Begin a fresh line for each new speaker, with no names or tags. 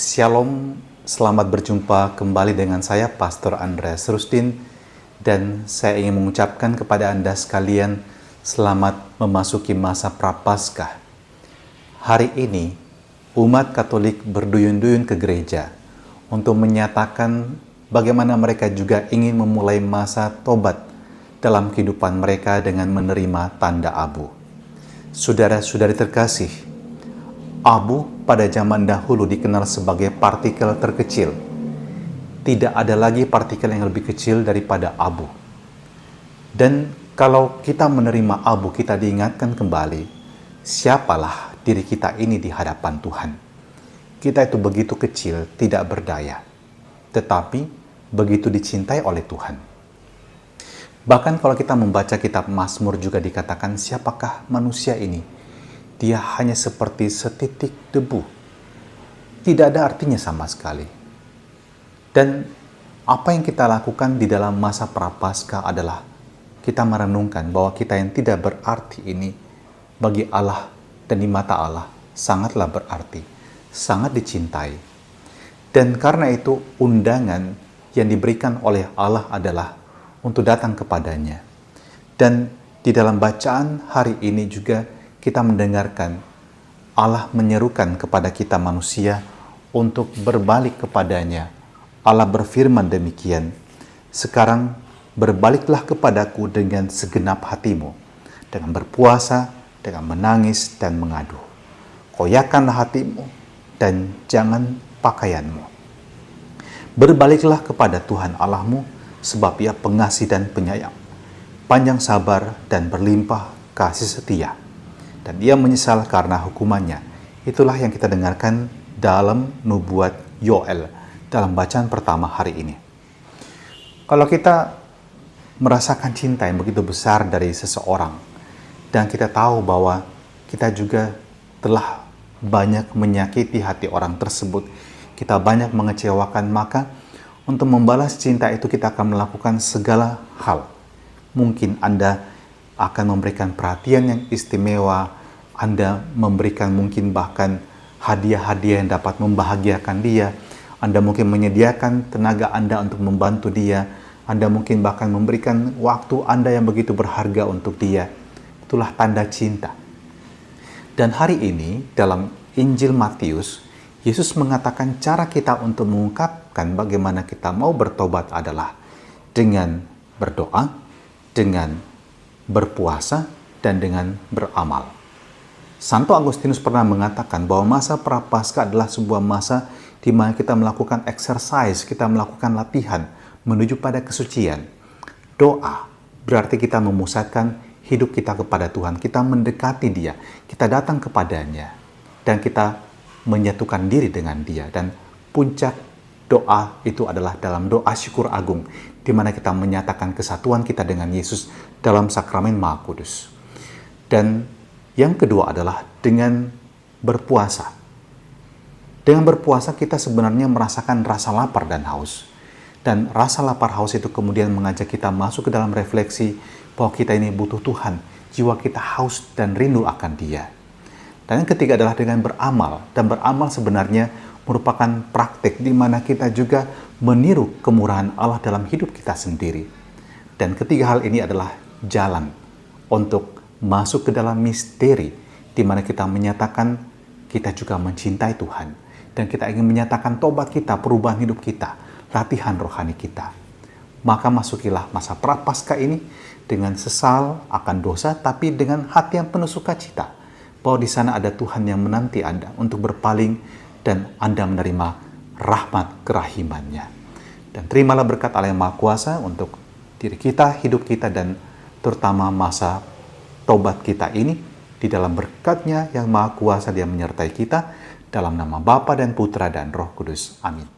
Shalom, selamat berjumpa kembali dengan saya Pastor Andreas Rustin, dan saya ingin mengucapkan kepada Anda sekalian selamat memasuki masa Prapaskah. Hari ini umat Katolik berduyun-duyun ke gereja untuk menyatakan bagaimana mereka juga ingin memulai masa tobat dalam kehidupan mereka dengan menerima tanda abu. Saudara-saudari terkasih, abu pada zaman dahulu dikenal sebagai partikel terkecil. Tidak ada lagi partikel yang lebih kecil daripada abu. Dan kalau kita menerima abu, kita diingatkan kembali, siapalah diri kita ini di hadapan Tuhan. Kita itu begitu kecil, tidak berdaya, tetapi begitu dicintai oleh Tuhan. Bahkan kalau kita membaca kitab Mazmur juga dikatakan, siapakah manusia ini? Dia hanya seperti setitik debu. Tidak ada artinya sama sekali. Dan apa yang kita lakukan di dalam masa Prapaskah adalah kita merenungkan bahwa kita yang tidak berarti ini bagi Allah dan di mata Allah sangatlah berarti, sangat dicintai. Dan karena itu undangan yang diberikan oleh Allah adalah untuk datang kepadanya. Dan di dalam bacaan hari ini juga kita mendengarkan Allah menyerukan kepada kita manusia untuk berbalik kepadanya. Allah berfirman demikian, sekarang berbaliklah kepadaku dengan segenap hatimu, dengan berpuasa, dengan menangis dan mengadu. Koyakkanlah hatimu dan jangan pakaianmu. Berbaliklah kepada Tuhan Allahmu, sebab Ia pengasih dan penyayang, panjang sabar dan berlimpah kasih setia, dan Ia menyesal karena hukumannya. Itulah yang kita dengarkan dalam nubuat Yoel dalam bacaan pertama hari ini. Kalau kita merasakan cinta yang begitu besar dari seseorang, dan kita tahu bahwa kita juga telah banyak menyakiti hati orang tersebut, kita banyak mengecewakan, maka untuk membalas cinta itu kita akan melakukan segala hal. Mungkin Anda akan memberikan perhatian yang istimewa, Anda memberikan mungkin bahkan hadiah-hadiah yang dapat membahagiakan dia, Anda mungkin menyediakan tenaga Anda untuk membantu dia, Anda mungkin bahkan memberikan waktu Anda yang begitu berharga untuk dia. Itulah tanda cinta. Dan hari ini dalam Injil Matius, Yesus mengatakan cara kita untuk mengungkapkan bagaimana kita mau bertobat adalah dengan berdoa, dengan berpuasa, dan dengan beramal. Santo Agustinus pernah mengatakan bahwa masa Prapaskah adalah sebuah masa di mana kita melakukan exercise, kita melakukan latihan menuju pada kesucian. Doa berarti kita memusatkan hidup kita kepada Tuhan, kita mendekati Dia, kita datang kepadanya, dan kita menyatukan diri dengan Dia. Dan puncak doa itu adalah dalam doa syukur agung, di mana kita menyatakan kesatuan kita dengan Yesus dalam sakramen Maha Kudus. Dan yang kedua adalah dengan berpuasa. Dengan berpuasa kita sebenarnya merasakan rasa lapar dan haus. Dan rasa lapar haus itu kemudian mengajak kita masuk ke dalam refleksi bahwa kita ini butuh Tuhan. Jiwa kita haus dan rindu akan Dia. Dan yang ketiga adalah dengan beramal. Dan beramal sebenarnya merupakan praktik di mana kita juga meniru kemurahan Allah dalam hidup kita sendiri. Dan ketiga hal ini adalah jalan untuk masuk ke dalam misteri di mana kita menyatakan kita juga mencintai Tuhan, dan kita ingin menyatakan tobat kita, perubahan hidup kita, latihan rohani kita. Maka masukilah masa Prapaskah ini dengan sesal akan dosa, tapi dengan hati yang penuh sukacita bahwa di sana ada Tuhan yang menanti Anda untuk berpaling dan Anda menerima rahmat kerahimannya. Dan terimalah berkat Allah yang Maha Kuasa untuk diri kita, hidup kita, dan terutama masa tobat kita ini. Di dalam berkat-Nya yang Maha Kuasa Dia menyertai kita, dalam nama Bapa dan Putra dan Roh Kudus. Amin.